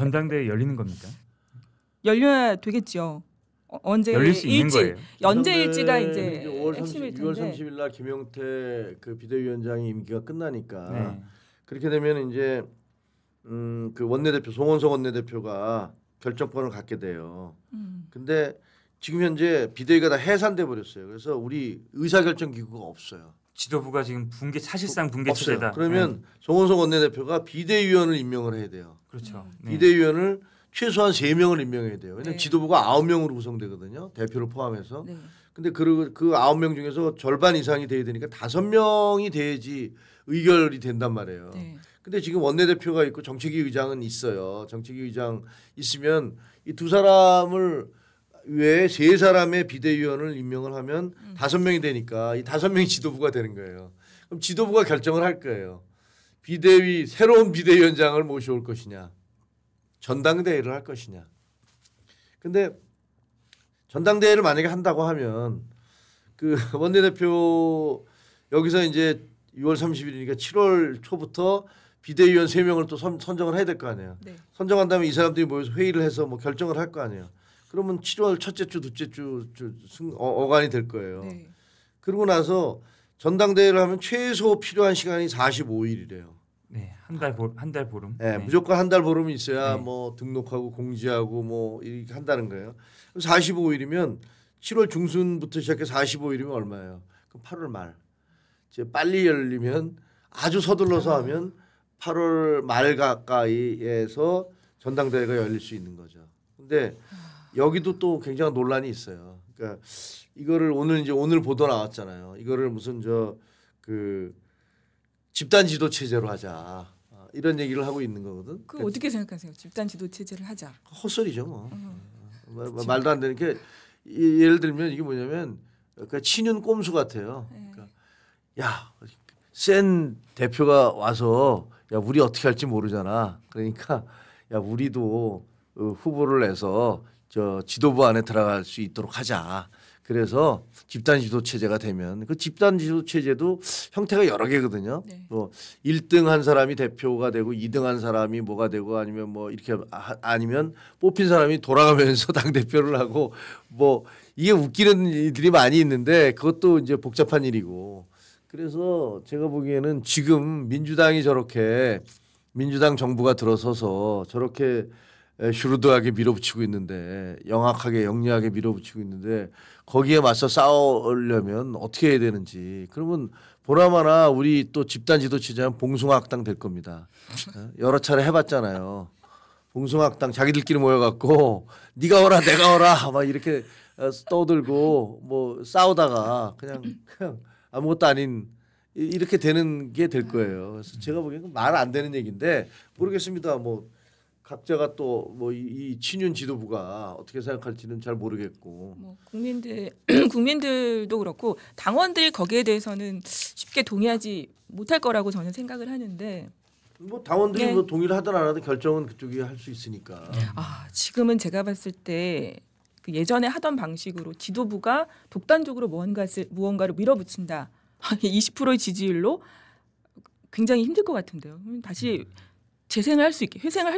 전당대회 열리는 겁니까? 열려야 되겠죠. 언제 열릴 수 있는 거예요. 연재일지가 이제 5월 핵심일 6월 텐데. 30일 날 김용태 그 비대위원장이 임기가 끝나니까 네. 그렇게 되면 이제 그 원내대표 송원석 원내대표가 결정권을 갖게 돼요. 근데 지금 현재 비대위가 다 해산돼 버렸어요. 그래서 우리 의사결정 기구가 없어요. 지도부가 지금 사실상 붕괴 체제다. 없어요. 그러면 송원석 원내대표가 비대위원을 임명을 해야 돼요. 그렇죠. 네. 비대위원을 최소한 3명을 임명해야 돼요. 왜냐하면 네. 지도부가 9명으로 구성되거든요. 대표를 포함해서. 네. 근데 그 9명 중에서 절반 이상이 돼야 되니까 5명이 돼야지 의결이 된단 말이에요. 네. 근데 지금 원내대표가 있고 정책위 의장은 있어요. 정책위 의장 있으면 이 두 사람을 외에 3사람의 비대위원을 임명을 하면 5명이 되니까 이 5명이 지도부가 되는 거예요. 그럼 지도부가 결정을 할 거예요. 새로운 비대위원장을 모셔올 것이냐. 전당대회를 할 것이냐. 근데 전당대회를 만약에 한다고 하면 그 원내대표 여기서 이제 6월 30일이니까 7월 초부터 비대위원 3명을 또 선정을 해야 될 거 아니에요. 네. 선정한 다음에 이 사람들이 모여서 회의를 해서 뭐 결정을 할 거 아니에요. 그러면 7월 첫째 주, 둘째 주 어간이 될 거예요. 네. 그러고 나서 전당대회를 하면 최소 필요한 시간이 45일이래요. 네, 한 달 보름. 네, 네. 무조건 한 달 보름이 있어야 네. 뭐 등록하고 공지하고 뭐 이렇게 한다는 거예요. 45일이면 7월 중순부터 시작해 45일이면 얼마예요? 그럼 8월 말. 이제 빨리 열리면 아주 서둘러서 하면 8월 말 가까이에서 전당대회가 열릴 수 있는 거죠. 근데 여기도 또 굉장한 논란이 있어요. 그러니까 이거를 오늘 보도 나왔잖아요. 이거를 무슨 그 집단 지도 체제로 하자. 이런 얘기를 하고 있는 거거든. 그 어떻게 생각하세요? 집단 지도 체제를 하자. 헛소리죠, 뭐. 말도 안 되는 게 예를 들면 이게 뭐냐면 그 친윤 꼼수 같아요. 그러니까 야, 센 대표가 와서 야, 우리 어떻게 할지 모르잖아. 그러니까 야, 우리도 후보를 내서 지도부 안에 들어갈 수 있도록 하자. 그래서 집단 지도 체제가 되면 그 집단 지도 체제도 형태가 여러 개거든요. 네. 뭐 1등 한 사람이 대표가 되고 2등 한 사람이 뭐가 되고 아니면 뭐 이렇게 아니면 뽑힌 사람이 돌아가면서 당 대표를 하고 뭐 이게 웃기는 일들이 많이 있는데 그것도 이제 복잡한 일이고 그래서 제가 보기에는 지금 민주당 정부가 들어서서 저렇게 슈루드하게 밀어붙이고 있는데 영악하게 영리하게 밀어붙이고 있는데 거기에 맞서 싸우려면 어떻게 해야 되는지 그러면 보나마나 우리 또 집단 지도 체제는 봉숭아학당 될 겁니다. 여러 차례 해봤잖아요. 봉숭아학당 자기들끼리 모여갖고 네가 오라 내가 오라 막 이렇게 떠들고 뭐 싸우다가 그냥 아무것도 아닌 이렇게 되는 게 될 거예요. 그래서 제가 보기에는 말 안 되는 얘기인데 모르겠습니다. 뭐 각자가 또 뭐 이 친윤 지도부가 어떻게 생각할지는 잘 모르겠고 뭐 국민들도 그렇고 당원들 거기에 대해서는 쉽게 동의하지 못할 거라고 저는 생각을 하는데 뭐 당원들이 네. 뭐 동의를 하든 안 하든 결정은 그쪽이 할 수 있으니까. 지금은 제가 봤을 때 그 예전에 하던 방식으로 지도부가 독단적으로 무언가를 밀어붙인다 20%의 지지율로 굉장히 힘들 것 같은데요. 다시 회생을 할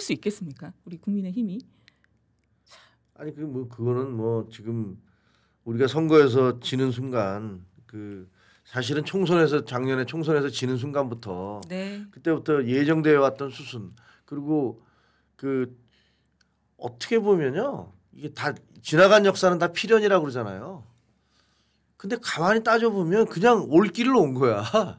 수 있겠습니까? 우리 국민의힘이? 아니 그거는 뭐 지금 우리가 선거에서 지는 순간 그 사실은 작년에 총선에서 지는 순간부터 네. 그때부터 예정되어 왔던 수순 그리고 그 어떻게 보면요 이게 다 지나간 역사는 다 필연이라고 그러잖아요. 근데 가만히 따져보면 그냥 올 길을 온 거야.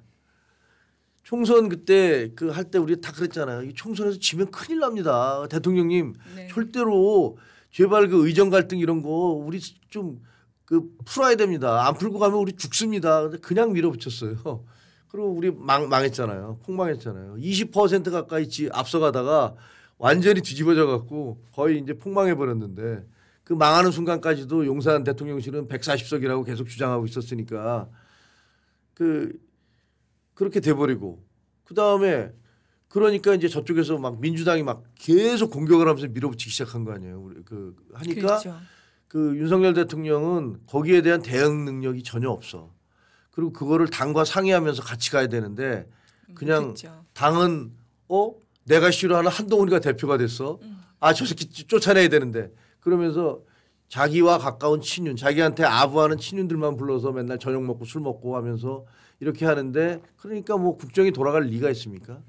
총선 그때 그 할 때 우리 다 그랬잖아요. 이 총선에서 지면 큰일 납니다. 대통령님 네. 절대로 제발 그 의정 갈등 이런 거 우리 좀 그 풀어야 됩니다. 안 풀고 가면 우리 죽습니다. 근데 그냥 밀어붙였어요. 그리고 우리 망했잖아요. 폭망했잖아요. 20% 가까이 앞서가다가 완전히 뒤집어져 갖고 거의 이제 폭망해 버렸는데 그 망하는 순간까지도 용산 대통령실은 140석이라고 계속 주장하고 있었으니까 그렇게 돼버리고 그 다음에 그러니까 이제 저쪽에서 막 민주당이 막 계속 공격을 하면서 밀어붙이기 시작한 거 아니에요. 하니까 그렇죠. 그 윤석열 대통령은 거기에 대한 대응 능력이 전혀 없어. 그리고 그거를 당과 상의하면서 같이 가야 되는데 그냥 그렇죠. 당은 내가 싫어하는 한동훈이가 대표가 됐어. 아 저 새끼 쫓아내야 되는데 그러면서 자기와 가까운 친윤, 자기한테 아부하는 친윤들만 불러서 맨날 저녁 먹고 술 먹고 하면서 이렇게 하는데 그러니까 뭐 국정이 돌아갈 리가 있습니까?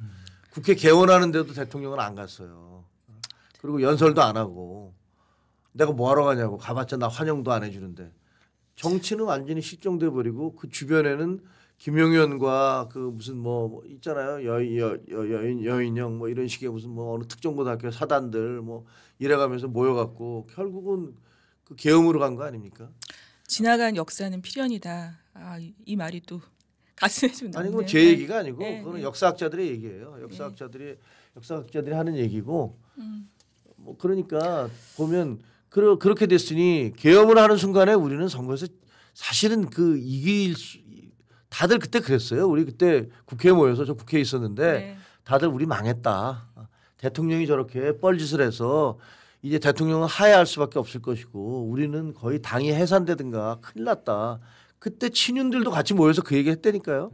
국회 개원하는데도 대통령은 안 갔어요. 그리고 연설도 안 하고 내가 뭐 하러 가냐고 가봤자 나 환영도 안 해주는데 정치는 완전히 실종돼 버리고 그 주변에는 김용현과 그 무슨 뭐 있잖아요 여인영 뭐 이런 식의 무슨 뭐 어느 특정고등학교 사단들 뭐 이래가면서 모여갖고 결국은 그 계엄으로 간 거 아닙니까? 지나간 역사는 필연이다. 이 말이 또 가슴에 좀 아니 남네요. 그건 제 얘기가 아니고 네, 그거는 네. 역사학자들의 얘기예요. 역사학자들이 하는 얘기고 뭐 그러니까 보면 그렇게 됐으니 계엄을 하는 순간에 우리는 선거에서 사실은 그 다들 그때 그랬어요. 우리 그때 국회에 모여서 저 국회에 있었는데 네. 다들 우리 망했다. 대통령이 저렇게 뻘짓을 해서 이제 대통령은 하야할 수밖에 없을 것이고 우리는 거의 당이 해산되든가 큰일 났다. 그때 친윤들도 같이 모여서 그 얘기 했다니까요.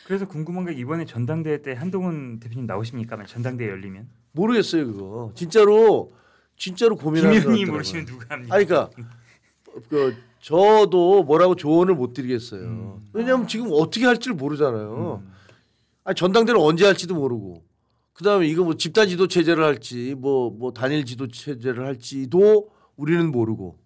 그래서 궁금한 게 이번에 전당대회 때 한동훈 대표님 나오십니까? 전당대회 열리면. 모르겠어요 그거. 진짜로 고민하는 것 김현이 같더라고요. 모르시면 누가 합니까? 아니 그러니까 저도 뭐라고 조언을 못 드리겠어요. 왜냐하면 지금 어떻게 할지를 모르잖아요. 아니 전당대회를 언제 할지도 모르고 그다음에 이거 뭐 집단 지도 체제를 할지 뭐 단일 지도 체제를 할지도 우리는 모르고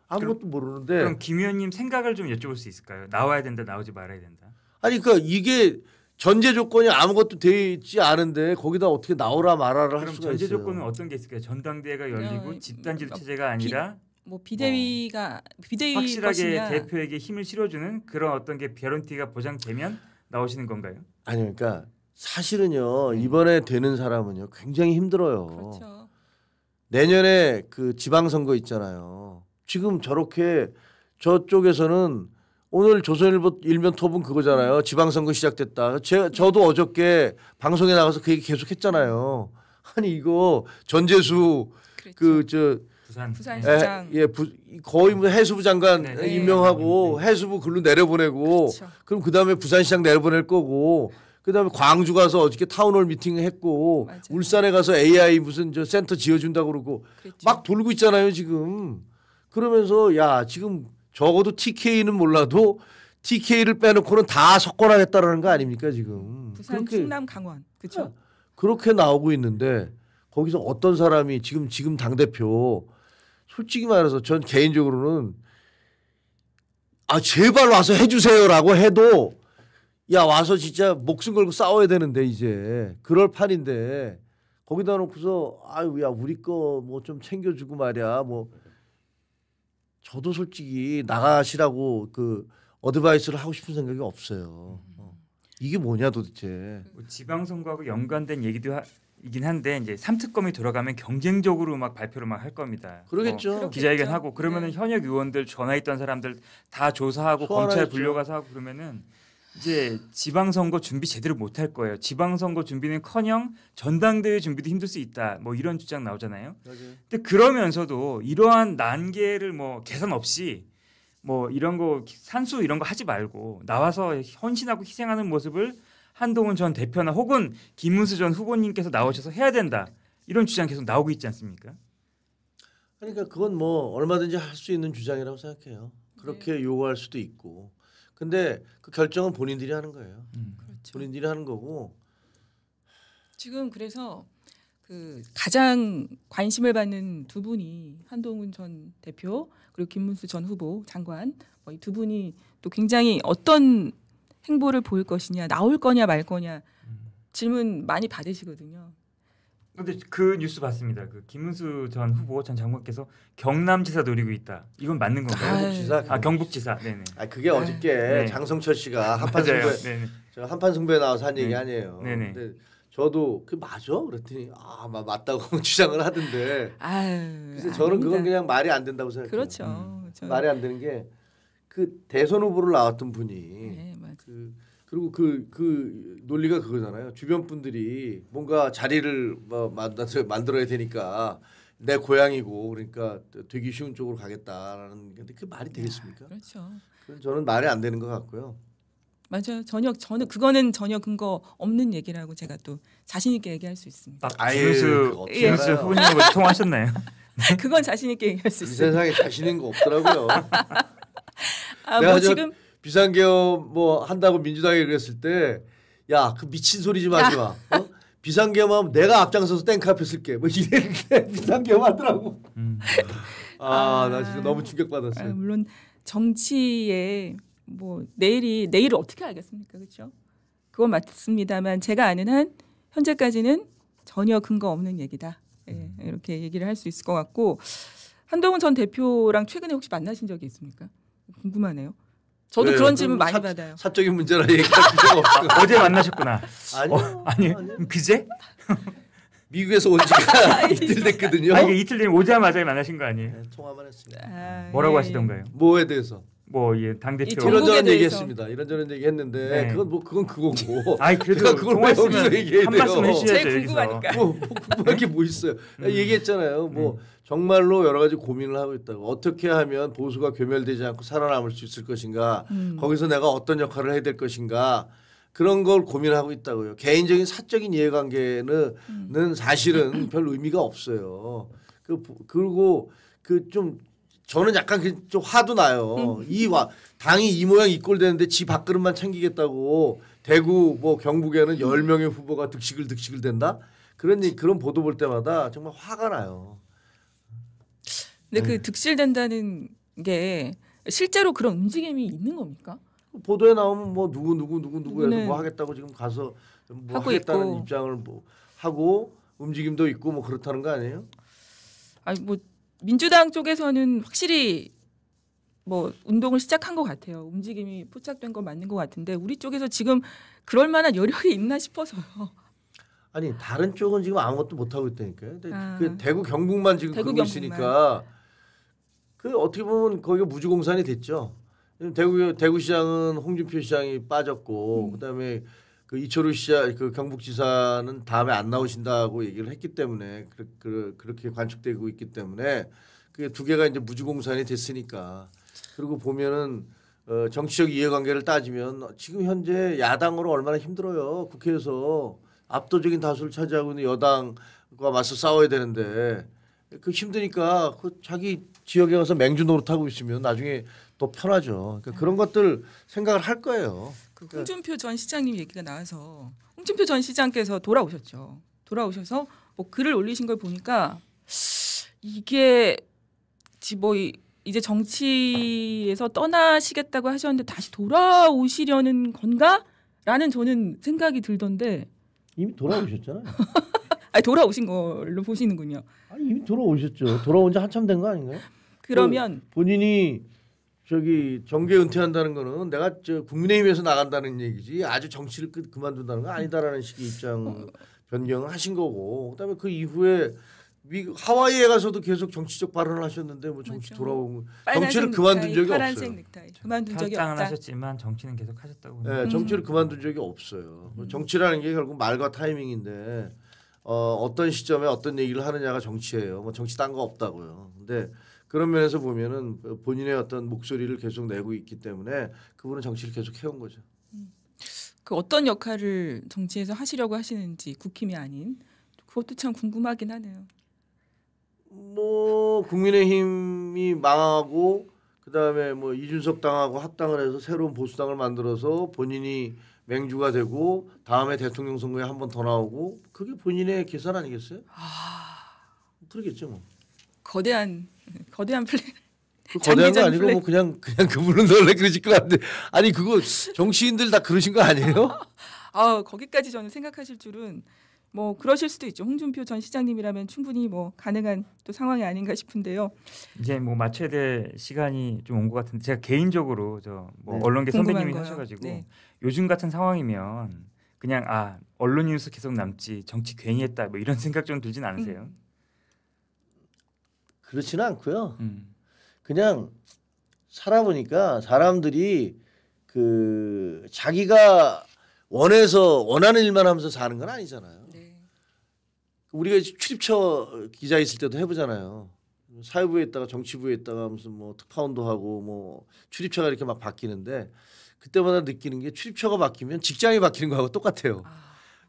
아무것도 모르는데 그럼 김 의원님 생각을 좀 여쭤볼 수 있을까요? 나와야 된다, 나오지 말아야 된다. 아니 그러니까 이게 전제 조건이 아무것도 돼 있지 않은데 거기다 어떻게 나오라 말아라 할 그럼 수가 전제 있어요. 조건은 어떤 게 있을까요? 전당대회가 열리고 집단 지도 체제가 아니라 뭐 비대위 확실하게 것이냐. 대표에게 힘을 실어주는 그런 어떤 게 개런티가 보장되면 나오시는 건가요? 아니 그러니까 사실은요 이번에 되는 사람은요 굉장히 힘들어요. 그렇죠. 내년에 그 지방선거 있잖아요. 지금 저렇게 저쪽에서는 오늘 조선일보 일면 톱은 그거잖아요. 지방선거 시작됐다. 저도 어저께 방송에 나가서 그 얘기 계속 했잖아요. 아니 이거 전재수 그렇죠. 부산시장. 거의 뭐 해수부 장관 네, 네. 임명하고 해수부 글로 내려보내고 그렇죠. 그럼 그다음에 부산시장 내려보낼 거고 그다음에 광주 가서 어저께 타운홀 미팅 했고 맞아요. 울산에 가서 AI 무슨 저 센터 지어준다고 그러고 그랬죠. 막 돌고 있잖아요 지금. 그러면서 야 지금 적어도 TK는 몰라도 TK를 빼놓고는 다 석권하겠다라는 거 아닙니까 지금. 부산, 충남, 강원. 그렇죠. 그렇게 나오고 있는데 거기서 어떤 사람이 지금 당 대표 솔직히 말해서 전 개인적으로는 제발 와서 해주세요라고 해도 야 와서 진짜 목숨 걸고 싸워야 되는데 이제 그럴 판인데 거기다 놓고서 아유 야 우리 거 뭐 좀 챙겨주고 말이야 뭐 저도 솔직히 나가시라고 그 어드바이스를 하고 싶은 생각이 없어요. 이게 뭐냐 도대체. 뭐 지방선거하고 연관된 얘기도 이긴 한데 이제 3특검이 돌아가면 경쟁적으로 막 발표를 막 할 겁니다. 그러겠죠. 뭐 기자회견하고 그러면은 네. 현역 의원들 전화했던 사람들 다 조사하고 검찰 소환하겠죠. 불려가서 하고 그러면은 이제 지방선거 준비 제대로 못 할 거예요. 지방선거 준비는커녕 전당대회 준비도 힘들 수 있다. 뭐 이런 주장 나오잖아요. 맞아요. 근데 그러면서도 이러한 난계를 뭐 개선 없이 뭐 이런 거 산수 이런 거 하지 말고 나와서 헌신하고 희생하는 모습을 한동훈 전 대표나 혹은 김문수 전 후보님께서 나오셔서 해야 된다. 이런 주장 계속 나오고 있지 않습니까? 그러니까 그건 뭐 얼마든지 할 수 있는 주장이라고 생각해요. 그렇게 요구할 수도 있고. 근데 그 결정은 본인들이 하는 거예요. 그렇죠. 본인들이 하는 거고. 지금 그래서 그 가장 관심을 받는 두 분이 한동훈 전 대표 그리고 김문수 전 후보 장관 이 두 분이 또 굉장히 어떤 행보를 보일 것이냐 나올 거냐 말 거냐 질문 많이 받으시거든요. 근데 그 뉴스 봤습니다. 그 김문수 전 후보 전 장관께서 경남지사 노리고 있다. 이건 맞는 건가요? 경북지사. 경북지사. 네네. 그게 어저께 네. 장성철 씨가 한판 맞아요. 승부에 네네. 저 한판 승부에 나와서 한 얘기 네. 아니에요. 네네. 근데 저도 그 맞아? 그랬더니 맞다고 주장을 하던데. 아유. 그래서 저는 그건 아닙니다. 그냥 말이 안 된다고 생각해요. 그렇죠. 말이 안 되는 게 그 대선 후보를 나왔던 분이 네, 맞아요. 그리고 그 논리가 그거잖아요. 주변 분들이 뭔가 자리를 만들어야 되니까 내 고향이고 그러니까 되기 쉬운 쪽으로 가겠다라는 근데 그 말이 되겠습니까? 그렇죠. 그건 저는 말이 안 되는 것 같고요. 맞아요. 저는 그거는 전혀 근거 없는 얘기라고 제가 또 자신 있게 얘기할 수 있습니다. 딱 아유, 김은수 그거 어떻게 김은수 알아요? 후보님하고 통화하셨나요? 그건 자신 있게 얘기할 수 이 있습니다. 세상에 자신 있는 거 없더라고요. 아, 내가 뭐 저 지금 비상계엄 뭐 한다고 민주당이 그랬을 때 야 그 미친 소리 좀 하지 마. 어? 비상계엄하면 내가 앞장서서 땡카페 쓸게. 뭐 이랬는데 비상계엄 하더라고. 나 진짜 너무 충격받았어요. 물론 정치에 뭐 내일을 어떻게 알겠습니까, 그렇죠? 그건 맞습니다만 제가 아는 한 현재까지는 전혀 근거 없는 얘기다. 예, 이렇게 얘기를 할 수 있을 것 같고 한동훈 전 대표랑 최근에 혹시 만나신 적이 있습니까? 궁금하네요. 저도 왜요? 그런 질문 그럼 많이 받아요. 사적인 문제라 얘기할 필요가 없어. 어제 만나셨구나. 아니요. 아니 그제? 미국에서 온 지가 이틀 됐거든요. 이게 이틀 전에 오자마자 만나신 거 아니에요? 네, 통화만 했습니다. 뭐라고 예. 하시던가요? 뭐에 대해서? 당 대표. 전국에 이런저런 대해서. 얘기했습니다. 이런저런 얘기했는데 네. 그건 그거고. 아이 그래도 내가 그걸 왜 여기서 통화했으면 얘기해야 한 말씀 돼요? 해주셔야죠. 제일 여기서. 궁금하니까. 뭐 궁금한 게 뭐 있어요? 얘기했잖아요. 뭐 정말로 여러 가지 고민을 하고 있다고. 어떻게 하면 보수가 괴멸되지 않고 살아남을 수 있을 것인가. 거기서 내가 어떤 역할을 해야 될 것인가. 그런 걸 고민하고 있다고요. 개인적인 사적인 이해관계는 사실은 별 의미가 없어요. 그리고 좀 저는 약간 좀 화도 나요. 당이 이 모양 이 꼴 되는데 지 밥그릇만 챙기겠다고 대구 뭐 경북에는 10명의 후보가 득식을 된다. 그런 보도 볼 때마다 정말 화가 나요. 근데 그 득실된다는 게 실제로 그런 움직임이 있는 겁니까? 보도에 나오면 뭐 누구 해서 누구는 뭐 하겠다고 지금 가서 뭐 하고 하겠다는 있고. 입장을 뭐 하고 움직임도 있고 뭐 그렇다는 거 아니에요? 아니 뭐 민주당 쪽에서는 확실히 뭐 운동을 시작한 것 같아요. 움직임이 포착된 건 맞는 것 같은데 우리 쪽에서 지금 그럴 만한 여력이 있나 싶어서요. 아니 다른 쪽은 지금 아무것도 못 하고 있다니까요. 근데 아. 그 대구 경북만 지금 대구, 그러고 경북만. 있으니까 그 어떻게 보면 거기가 무주공산이 됐죠. 대구시장은 홍준표 시장이 빠졌고 그다음에 그 이철우 시장 그 경북지사는 다음에 안 나오신다고 얘기를 했기 때문에 그렇게 관측되고 있기 때문에 그게 두 개가 이제 무주공산이 됐으니까 그리고 보면은 정치적 이해관계를 따지면 지금 현재 야당으로 얼마나 힘들어요. 국회에서 압도적인 다수를 차지하고 있는 여당과 맞서 싸워야 되는데 그 힘드니까 그 자기 지역에 가서 맹주 노릇하고 있으면 나중에 또 편하죠. 그러니까 그런 것들 생각을 할 거예요. 그 홍준표 전 시장님 얘기가 나와서 홍준표 전 시장께서 돌아오셨죠. 돌아오셔서 뭐 글을 올리신 걸 보니까 이게 뭐 이제 정치에서 떠나시겠다고 하셨는데 다시 돌아오시려는 건가?라는 저는 생각이 들던데. 이미 돌아오셨잖아요. 아니 돌아오신 걸로 보시는군요. 아니 이미 돌아오셨죠. 돌아온 지 한참 된 거 아닌가요? 그러면 본인이 저기 정계 은퇴한다는 거는 내가 국민의힘에서 나간다는 얘기지 아주 정치를 그만둔다는 거 아니다라는 식의 입장 변경을 하신 거고 그다음에 그 이후에 하와이에 가서도 계속 정치적 발언을 하셨는데 뭐 정치 맞죠. 돌아온 빨간색 정치를 그만둔 적이 파란색 없어요. 넥타이 그만둔 적이 탈당은 없다. 하셨지만 정치는 계속 하셨다고. 네, 정치를 그만둔 적이 없어요. 정치라는 게 결국 말과 타이밍인데 어떤 시점에 어떤 얘기를 하느냐가 정치예요. 뭐 정치 딴 거 없다고요. 근데 그런 면에서 보면은 본인의 어떤 목소리를 계속 내고 있기 때문에 그분은 정치를 계속 해온 거죠. 그 어떤 역할을 정치에서 하시려고 하시는지 국힘이 아닌 그것도 참 궁금하긴 하네요. 뭐 국민의힘이 망하고 그다음에 뭐 이준석 당하고 합당을 해서 새로운 보수당을 만들어서 본인이 맹주가 되고 다음에 대통령 선거에 한 번 더 나오고 그게 본인의 계산 아니겠어요? 그러겠죠 뭐. 거대한 플랜. 그 거대한 거 장기전 아니고 플랜. 뭐 그냥 그분은 원래 그러실 것 같은데 아니 그거 정치인들 다 그러신 거 아니에요? 거기까지 저는 생각하실 줄은 뭐 그러실 수도 있죠. 홍준표 전 시장님이라면 충분히 뭐 가능한 또 상황이 아닌가 싶은데요. 이제 뭐 맞춰야 될 시간이 좀 온 것 같은데 제가 개인적으로 뭐 네. 언론계 궁금한 선배님이 거요. 하셔가지고 네. 요즘 같은 상황이면 그냥 언론 뉴스 계속 남지 정치 괜히 했다 뭐 이런 생각 좀 들진 않으세요? 그렇지는 않고요. 그냥 살아보니까 사람들이 그 자기가 원하는 일만 하면서 사는 건 아니잖아요. 네. 우리가 출입처 기자 있을 때도 해보잖아요. 사회부에 있다가 정치부에 있다가 무슨 뭐 특파원도 하고 뭐 출입처가 이렇게 막 바뀌는데 그때마다 느끼는 게 출입처가 바뀌면 직장이 바뀌는 거하고 똑같아요.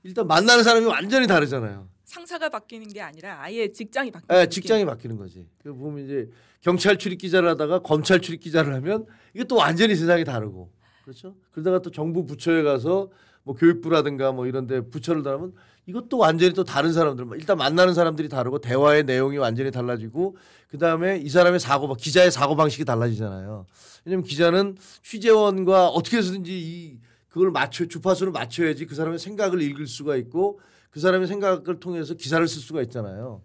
일단 만나는 사람이 완전히 다르잖아요. 상사가 바뀌는 게 아니라 아예 직장이 바뀌는 네, 직장이 바뀌는 거지. 그 보면 이제 경찰 출입 기자를 하다가 검찰 출입 기자를 하면 이게 또 완전히 세상이 다르고 그렇죠. 그러다가 또 정부 부처에 가서 뭐 교육부라든가 뭐 이런데 부처를 다르면 이것도 완전히 또 다른 사람들. 일단 만나는 사람들이 다르고 대화의 내용이 완전히 달라지고 그 다음에 이 사람의 기자의 사고 방식이 달라지잖아요. 왜냐면 기자는 취재원과 어떻게 해서든지 그걸 주파수를 맞춰야지 그 사람의 생각을 읽을 수가 있고 그 사람의 생각을 통해서 기사를 쓸 수가 있잖아요.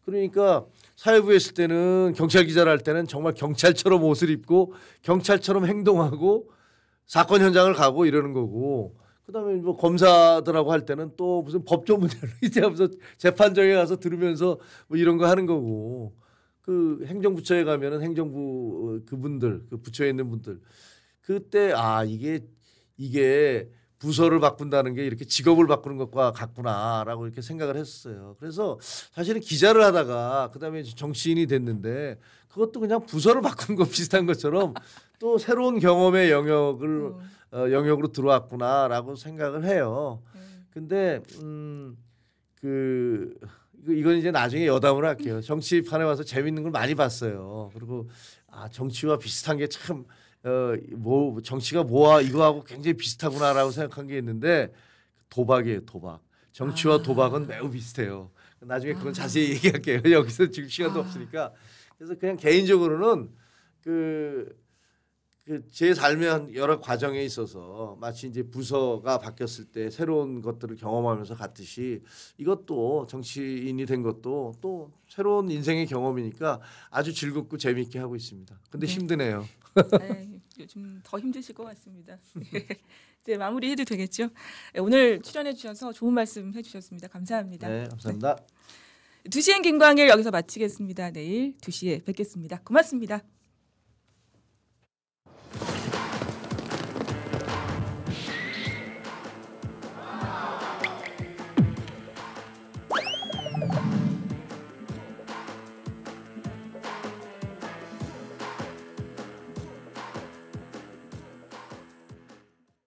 그러니까 사회부에 있을 때는 경찰 기자를 할 때는 정말 경찰처럼 옷을 입고 경찰처럼 행동하고 사건 현장을 가고 이러는 거고 그다음에 뭐 검사들하고 할 때는 또 무슨 법조 문제를 이제 하면서 재판정에 가서 들으면서 뭐 이런 거 하는 거고 그 행정부처에 가면은 행정부 그분들 그 부처에 있는 분들 그때 이게 부서를 바꾼다는 게 이렇게 직업을 바꾸는 것과 같구나라고 이렇게 생각을 했어요. 그래서 사실은 기자를 하다가 그다음에 정치인이 됐는데 그것도 그냥 부서를 바꾸는 것 비슷한 것처럼 또 새로운 경험의 영역으로 들어왔구나라고 생각을 해요. 근데 이건 이제 나중에 여담을 할게요. 정치판에 와서 재밌는 걸 많이 봤어요. 그리고 정치와 비슷한 게 참 정치가 뭐와 이거하고 굉장히 비슷하구나라고 생각한 게 있는데 도박이에요. 도박. 정치와 도박은 매우 비슷해요. 나중에 그건 자세히 얘기할게요. 여기서 지금 시간도 없으니까. 그래서 그냥 개인적으로는 제 삶의 한 여러 과정에 있어서 마치 이제 부서가 바뀌었을 때 새로운 것들을 경험하면서 갔듯이 이것도 정치인이 된 것도 또 새로운 인생의 경험이니까 아주 즐겁고 재미있게 하고 있습니다. 근데 힘드네요. 네, 요즘 더 힘드실 것 같습니다. 이제 마무리해도 되겠죠? 오늘 출연해 주셔서 좋은 말씀 해주셨습니다. 감사합니다. 네, 감사합니다. 2시엔 김광일 여기서 마치겠습니다. 내일 2시에 뵙겠습니다. 고맙습니다.